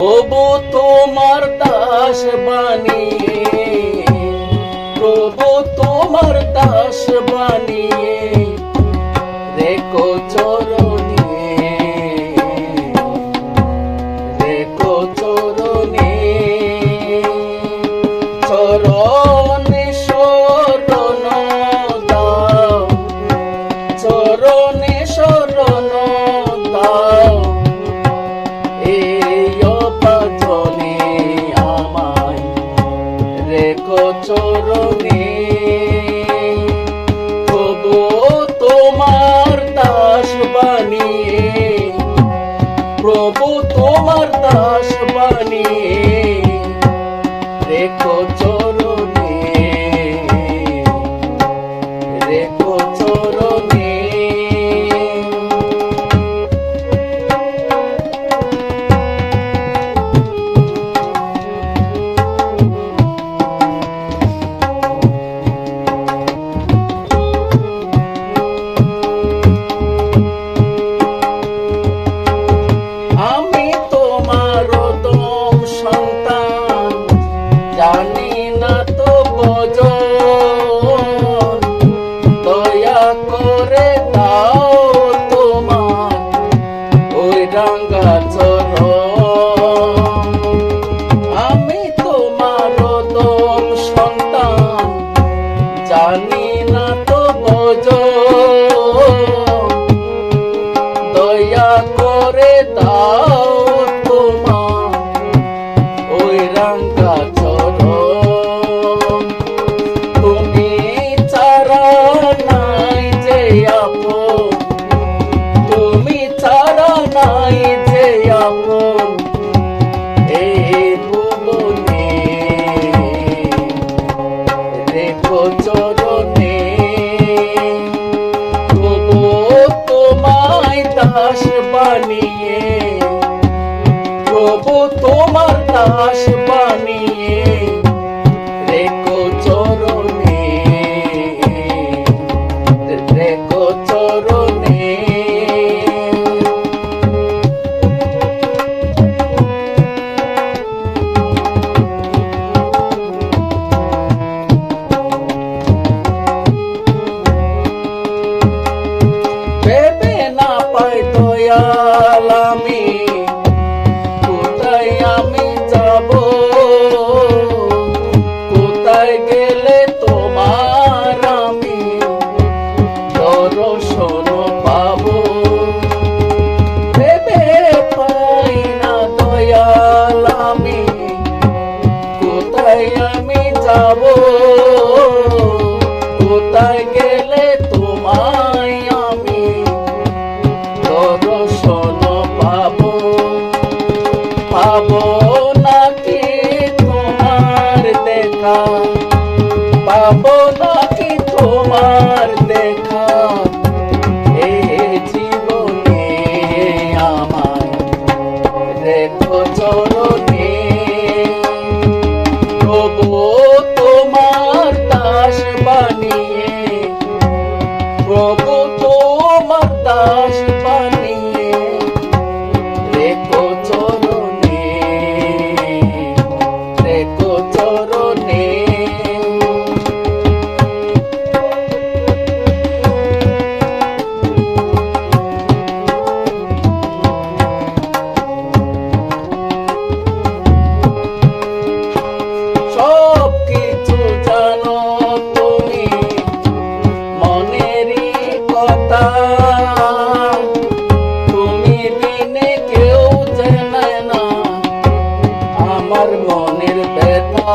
প্রভু তোমার দাস বানিয়ে, প্রভু তোমার দাস বানিয়ে রেখো চরণে, রেখো চরণে, চরণে শরণ দাও, চরণে শরণ দাও, এই অপাচনে আমায় রেখো চরণে। প্রভু তোমার দাস বানিয়ে, প্রভু তোমার দাস বানিয়ে রেখো চরণে, রেখো চরণে। আমি তোমার দম সন্তান, জানি না তো ভজন, দয়া করে দাও তোমার ওই রাঙ্গা চরণ। আমি তোমার দম সন্তান, জানি না তো ভজন, দয়া করে দাও তোমার ওই রাঙ্গা চরণ। তুমি ছাড়া নাই যে আপন, তুমি ছাড়া নাই যে আপন এই ভুবনে, রেখো চরণে। প্রভু তোমায় দাস বানিয়ে, প্রভু তোমার দাস বানিয়ে রেখো চরণে, রেখো চরণে। ভেবে না পাই দয়াল আমি কোথায় আমি যাব, কোথায় গেলে তোমার আমি দর্শন পাবো। ভেবে পাই না দয়াল আমি কোথায় আমি যাব, কোথায় গেলে তোমায় আমি দর্শন পাবো। পাবো নাকি তোমার দেখা, পাবো নাকি তোমার দেখা এই জীবনে আমায় রেখো চরণে। প্রভু তোমার দাস বানিয়ে, প্রভু তোমার দাস বানিয়ে রেখো চরণে, রেখো চরণে। সব কিছু জানো তুমি, মনেরই কথা, তুমি বিনে কেউ জানে না আমার মনের ব্যথা।